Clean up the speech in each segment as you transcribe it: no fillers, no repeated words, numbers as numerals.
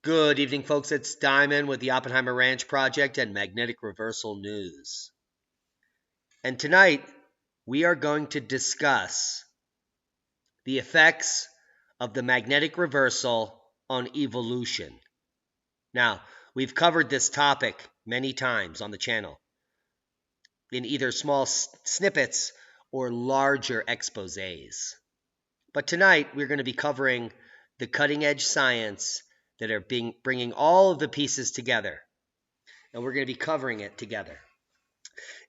Good evening, folks. It's Diamond with the Oppenheimer Ranch Project and Magnetic Reversal News. And tonight, we are going to discuss the effects of the magnetic reversal on evolution. Now, we've covered this topic many times on the channel in either small snippets or larger exposés. But tonight, we're going to be covering the cutting-edge science that are bringing all of the pieces together. And we're going to be covering it together.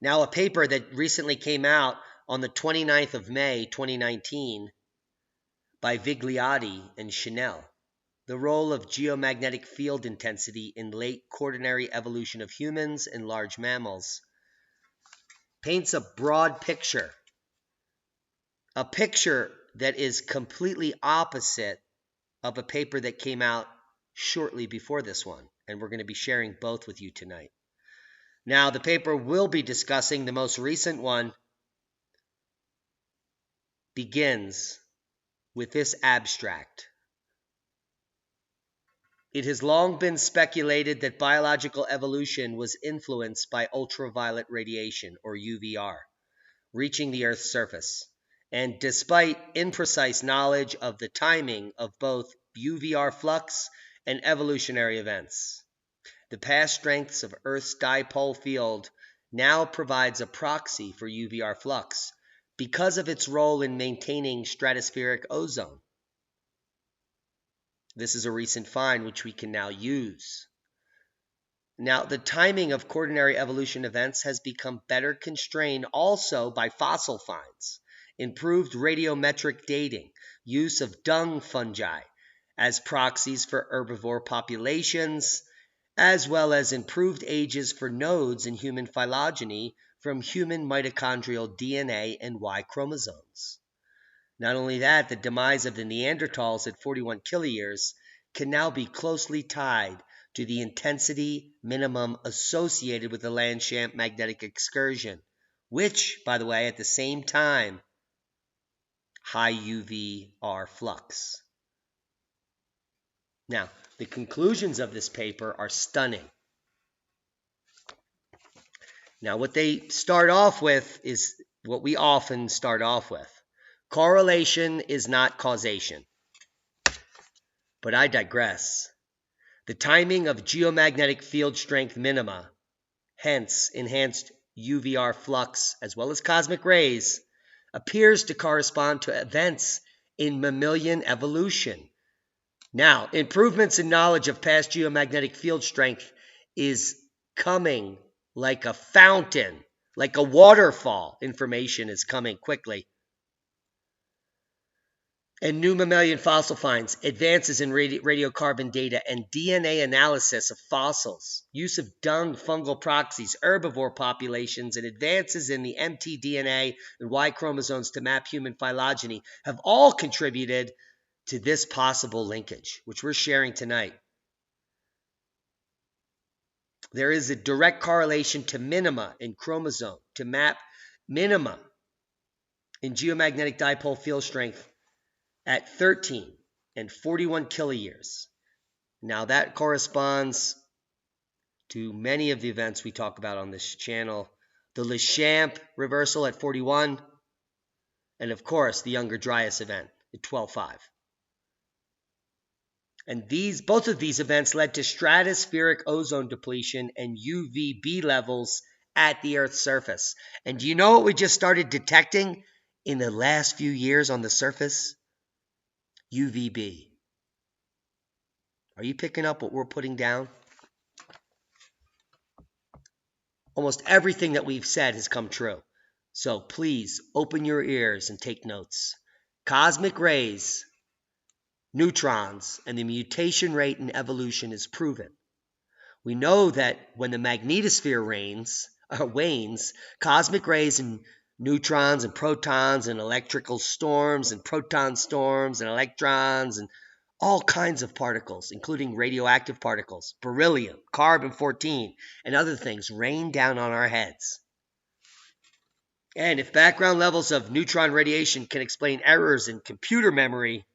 Now, a paper that recently came out on the 29th of May, 2019, by Vigliotti and Chanel, the role of geomagnetic field intensity in late quaternary evolution of humans and large mammals, paints a broad picture, a picture that is completely opposite of a paper that came out shortly before this one, and we're going to be sharing both with you tonight. Now, the paper we'll be discussing, the most recent one, begins with this abstract. It has long been speculated that biological evolution was influenced by ultraviolet radiation, or UVR, reaching the Earth's surface. And despite imprecise knowledge of the timing of both UVR flux and evolutionary events, the past strengths of Earth's dipole field now provides a proxy for UVR flux because of its role in maintaining stratospheric ozone. This is a recent find which we can now use. Now, the timing of quaternary evolution events has become better constrained also by fossil finds, improved radiometric dating, use of dung fungi as proxies for herbivore populations, as well as improved ages for nodes in human phylogeny from human mitochondrial DNA and Y chromosomes. Not only that, the demise of the Neanderthals at 41 kiloyears can now be closely tied to the intensity minimum associated with the Landshamp magnetic excursion, which, by the way, at the same time, high UVR flux. Now, the conclusions of this paper are stunning. Now, what they start off with is what we often start off with. Correlation is not causation. But I digress. The timing of geomagnetic field strength minima, hence enhanced UVR flux as well as cosmic rays, appears to correspond to events in mammalian evolution. Now, improvements in knowledge of past geomagnetic field strength is coming like a fountain, like a waterfall. Information is coming quickly. And new mammalian fossil finds, advances in radiocarbon data and DNA analysis of fossils, use of dung fungal proxies, herbivore populations, and advances in the mtDNA and Y chromosomes to map human phylogeny have all contributed to this possible linkage, which we're sharing tonight. There is a direct correlation to minima in chromosome to map minima in geomagnetic dipole field strength at 13 and 41 kiloyears. Now that corresponds to many of the events we talk about on this channel. The Landshamp reversal at 41, and of course the Younger Dryas event at 12.5. And both of these events led to stratospheric ozone depletion and UVB levels at the Earth's surface. And do you know what we just started detecting in the last few years on the surface? UVB. Are you picking up what we're putting down? Almost everything that we've said has come true. So please open your ears and take notes. Cosmic rays, neutrons, and the mutation rate in evolution is proven. We know that when the magnetosphere wanes, cosmic rays and neutrons and protons and electrical storms and proton storms and electrons and all kinds of particles, including radioactive particles, beryllium, carbon-14, and other things rain down on our heads. And if background levels of neutron radiation can explain errors in computer memory,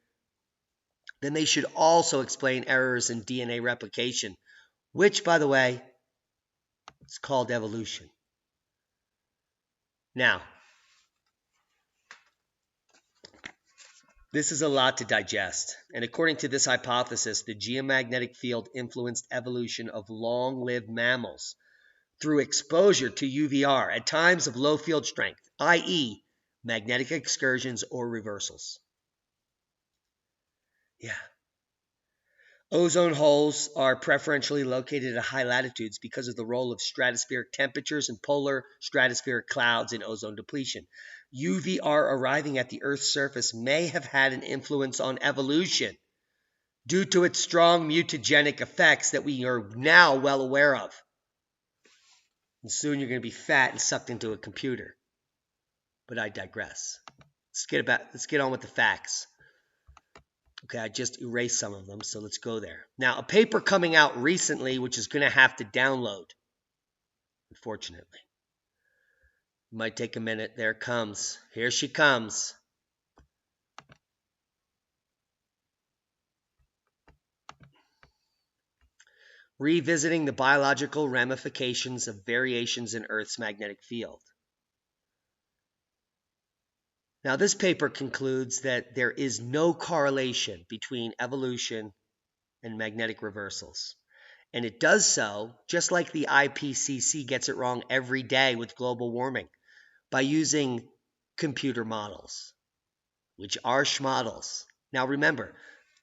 then they should also explain errors in DNA replication, which, by the way, is called evolution. Now, this is a lot to digest, and according to this hypothesis, the geomagnetic field influenced evolution of long-lived mammals through exposure to UVR at times of low field strength, i.e., magnetic excursions or reversals. Yeah. Ozone holes are preferentially located at high latitudes because of the role of stratospheric temperatures and polar stratospheric clouds in ozone depletion. UVR arriving at the Earth's surface may have had an influence on evolution due to its strong mutagenic effects that we are now well aware of. And soon you're going to be fat and sucked into a computer. But I digress. Let's get on with the facts. Okay, I just erased some of them, so let's go there. Now, a paper coming out recently, which is going to have to download, unfortunately. It might take a minute. There it comes. Here she comes. Revisiting the biological ramifications of variations in Earth's magnetic field. Now, this paper concludes that there is no correlation between evolution and magnetic reversals. And it does so just like the IPCC gets it wrong every day with global warming by using computer models, which are schmodels. Now, remember,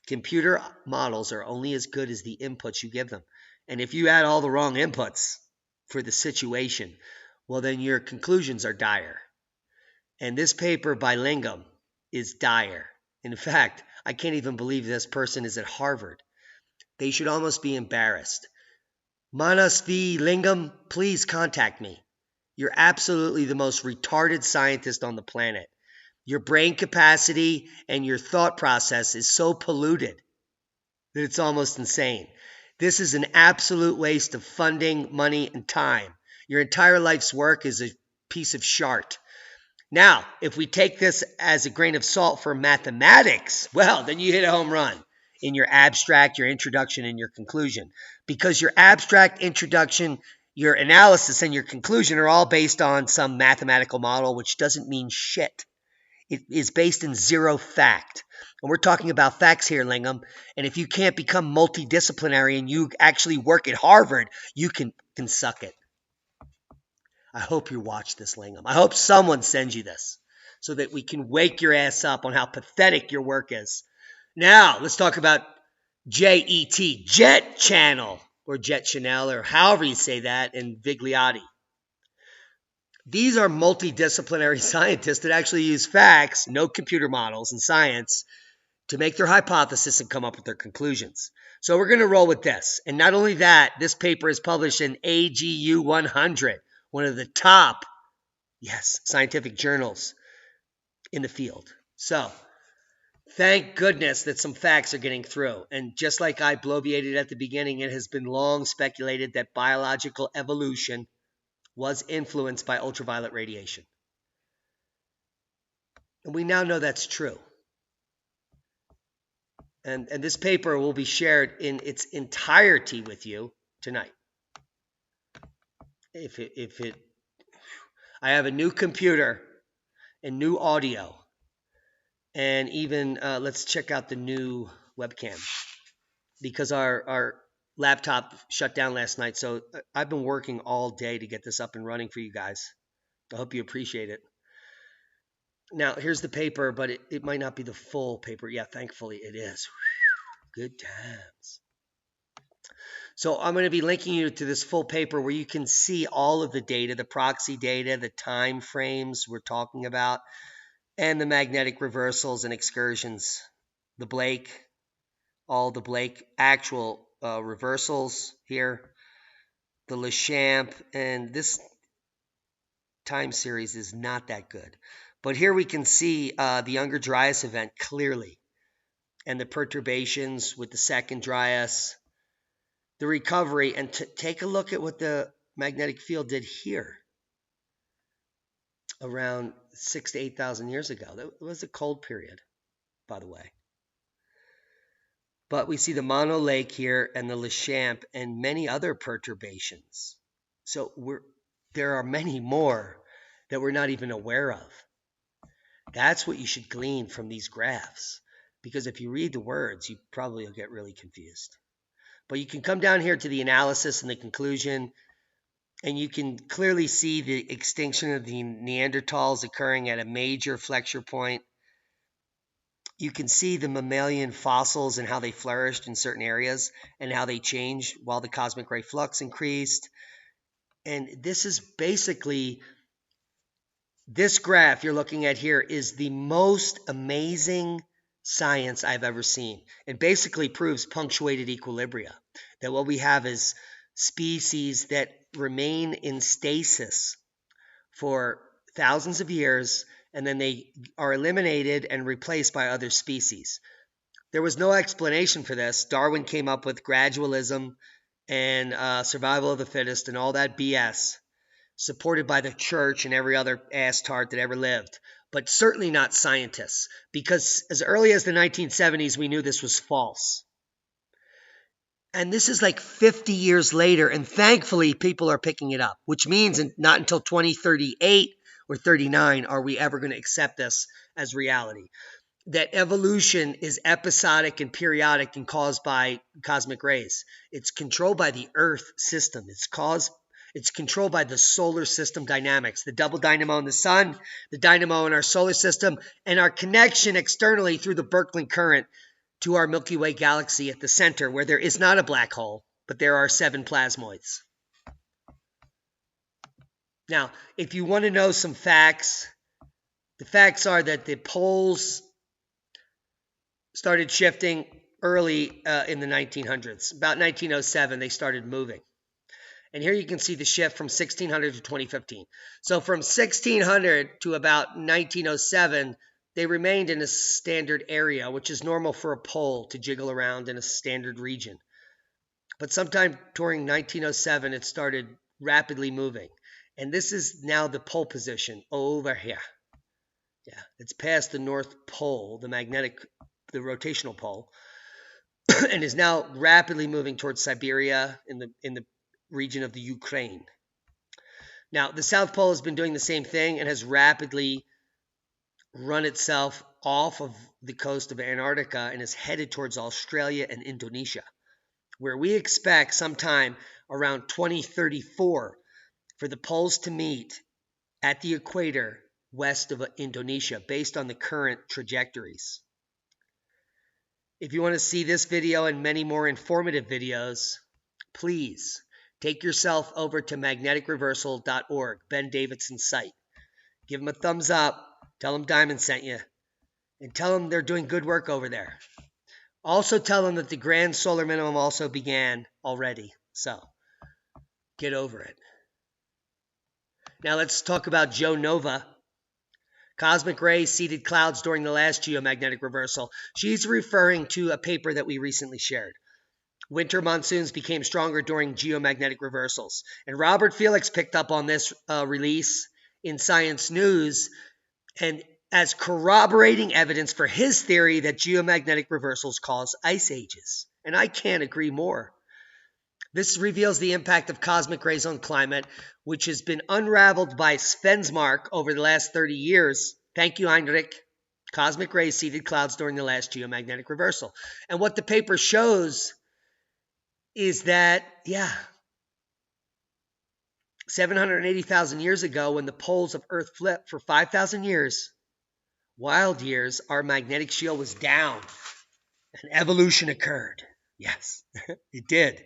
computer models are only as good as the inputs you give them. And if you add all the wrong inputs for the situation, well, then your conclusions are dire. And this paper by Lingam is dire. In fact, I can't even believe this person is at Harvard. They should almost be embarrassed. Manas V. Lingam, please contact me. You're absolutely the most retarded scientist on the planet. Your brain capacity and your thought process is so polluted that it's almost insane. This is an absolute waste of funding, money, and time. Your entire life's work is a piece of shart. Now, if we take this as a grain of salt for mathematics, well, then you hit a home run in your abstract, your introduction, and your conclusion. Because your abstract, introduction, your analysis, and your conclusion are all based on some mathematical model, which doesn't mean shit. It is based in zero fact. And we're talking about facts here, Lingam. And if you can't become multidisciplinary and you actually work at Harvard, you can suck it. I hope you watch this, Lingam. I hope someone sends you this so that we can wake your ass up on how pathetic your work is. Now, let's talk about JET, Jet Channel, or Jet Chanel, or however you say that, and Vigliotti. These are multidisciplinary scientists that actually use facts, no computer models, and science to make their hypothesis and come up with their conclusions. So we're going to roll with this. And not only that, this paper is published in AGU 100, one of the top, scientific journals in the field. So thank goodness that some facts are getting through. And just like I bloviated at the beginning, it has been long speculated that biological evolution was influenced by ultraviolet radiation. And we now know that's true. And this paper will be shared in its entirety with you tonight. I have a new computer and new audio. And even, let's check out the new webcam. Because our laptop shut down last night. So I've been working all day to get this up and running for you guys. I hope you appreciate it. Now, here's the paper, but it might not be the full paper. Yeah, thankfully it is. Good times. So I'm going to be linking you to this full paper where you can see all of the data, the proxy data, the time frames we're talking about, and the magnetic reversals and excursions. The Blake, all the Blake actual reversals here, the Lechamp, and this time series is not that good. But here we can see the Younger Dryas event clearly, and the perturbations with the second Dryas, the recovery, and take a look at what the magnetic field did here around 6,000 to 8,000 years ago. That was a cold period, by the way. But we see the Mono Lake here and the Lechamp and many other perturbations. So there are many more that we're not even aware of. That's what you should glean from these graphs. Because if you read the words, you probably will get really confused. But you can come down here to the analysis and the conclusion, and you can clearly see the extinction of the Neanderthals occurring at a major flexure point. You can see the mammalian fossils and how they flourished in certain areas and how they changed while the cosmic ray flux increased. And this is basically, this graph you're looking at here is the most amazing science I've ever seen. It basically proves punctuated equilibria, that what we have is species that remain in stasis for thousands of years, and then they are eliminated and replaced by other species. There was no explanation for this. Darwin came up with gradualism and survival of the fittest and all that BS, supported by the church and every other ass tart that ever lived, but certainly not scientists, because as early as the 1970s, we knew this was false. And this is like 50 years later, and thankfully people are picking it up, which means not until 2038 or 39 are we ever going to accept this as reality. That evolution is episodic and periodic and caused by cosmic rays. It's controlled by the Earth system. It's controlled by the solar system dynamics, the double dynamo in the sun, the dynamo in our solar system, and our connection externally through the Birkeland current to our Milky Way galaxy at the center, where there is not a black hole, but there are 7 plasmoids. Now, if you want to know some facts, the facts are that the poles started shifting early in the 1900s. About 1907, they started moving. And here you can see the shift from 1600 to 2015. So from 1600 to about 1907, they remained in a standard area, which is normal for a pole to jiggle around in a standard region. But sometime during 1907, it started rapidly moving. And this is now the pole position over here. Yeah, it's past the North Pole, the rotational pole, and is now rapidly moving towards Siberia in the region of the Ukraine. Now, the South Pole has been doing the same thing and has rapidly run itself off of the coast of Antarctica and is headed towards Australia and Indonesia, where we expect sometime around 2034 for the poles to meet at the equator west of Indonesia based on the current trajectories. If you want to see this video and many more informative videos, please take yourself over to magneticreversal.org, Ben Davidson's site. Give them a thumbs up. Tell them Diamond sent you. And tell them they're doing good work over there. Also tell them that the grand solar minimum also began already. So, get over it. Now let's talk about Joe Nova. Cosmic rays seeded clouds during the last geomagnetic reversal. She's referring to a paper that we recently shared. Winter monsoons became stronger during geomagnetic reversals. And Robert Felix picked up on this release in Science News and as corroborating evidence for his theory that geomagnetic reversals cause ice ages. And I can't agree more. This reveals the impact of cosmic rays on climate, which has been unraveled by Svensmark over the last 30 years. Thank you, Heinrich. Cosmic rays seeded clouds during the last geomagnetic reversal. And what the paper shows is that, 780,000 years ago, when the poles of Earth flipped for 5,000 years, wild years, our magnetic shield was down and evolution occurred. Yes, it did.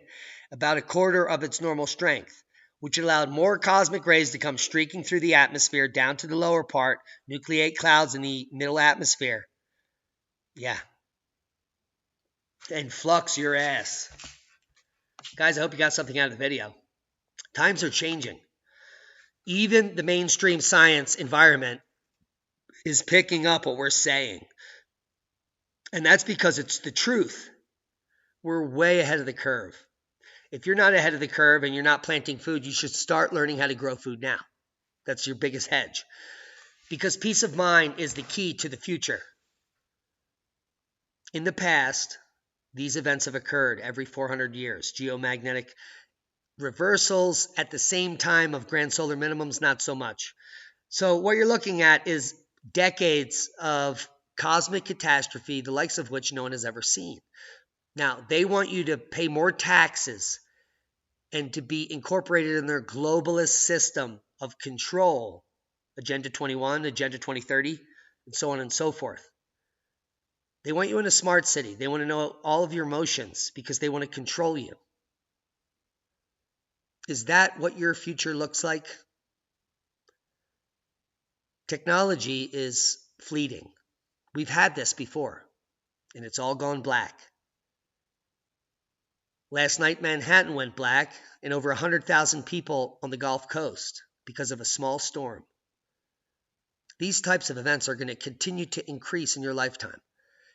About a quarter of its normal strength, which allowed more cosmic rays to come streaking through the atmosphere down to the lower part, nucleate clouds in the middle atmosphere. Yeah. And flux your ass. Guys, I hope you got something out of the video. Times are changing. Even the mainstream science environment is picking up what we're saying. And that's because it's the truth. We're way ahead of the curve. If you're not ahead of the curve and you're not planting food, you should start learning how to grow food now. That's your biggest hedge. Because peace of mind is the key to the future. In the past, These events have occurred every 400 years. Geomagnetic reversals at the same time of grand solar minimums, not so much. So what you're looking at is decades of cosmic catastrophe, the likes of which no one has ever seen. Now, they want you to pay more taxes and to be incorporated in their globalist system of control, Agenda 21, Agenda 2030, and so on and so forth. They want you in a smart city. They want to know all of your emotions because they want to control you. Is that what your future looks like? Technology is fleeting. We've had this before, and it's all gone black. Last night, Manhattan went black, and over 100,000 people on the Gulf Coast because of a small storm. These types of events are going to continue to increase in your lifetime,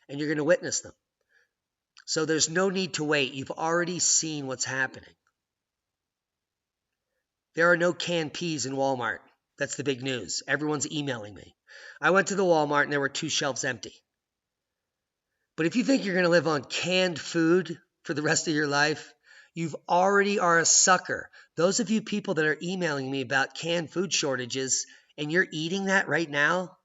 and you're going to witness them. So there's no need to wait. You've already seen what's happening. There are no canned peas in Walmart. That's the big news. Everyone's emailing me. I went to the Walmart and there were 2 shelves empty. But if you think you're going to live on canned food for the rest of your life, you've already are a sucker. Those of you people that are emailing me about canned food shortages and you're eating that right now,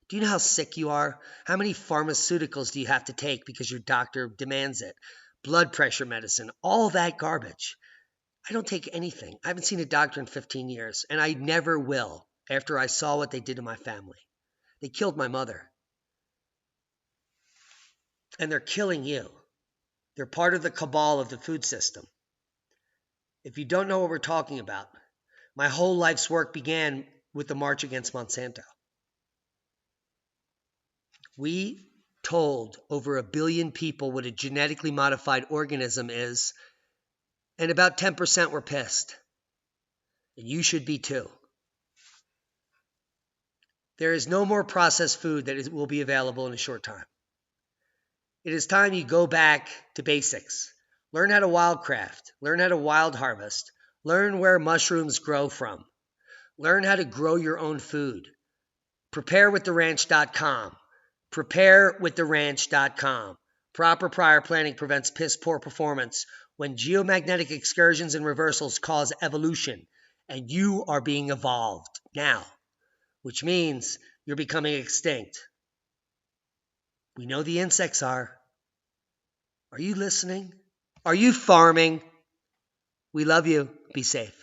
do you know how sick you are? How many pharmaceuticals do you have to take because your doctor demands it? Blood pressure medicine, all that garbage. I don't take anything. I haven't seen a doctor in 15 years, and I never will after I saw what they did to my family. They killed my mother. And they're killing you. They're part of the cabal of the food system. If you don't know what we're talking about, my whole life's work began with the March Against Monsanto. We told over 1 billion people what a genetically modified organism is, and about 10% were pissed. And you should be too. There is no more processed food that will be available in a short time. It is time you go back to basics. Learn how to wildcraft. Learn how to wild harvest. Learn where mushrooms grow from. Learn how to grow your own food. Preparewiththeranch.com. Preparewiththeranch.com. Proper prior planning prevents piss poor performance when geomagnetic excursions and reversals cause evolution, and you are being evolved now, which means you're becoming extinct. We know the insects are. Are you listening? Are you farming? We love you. Be safe.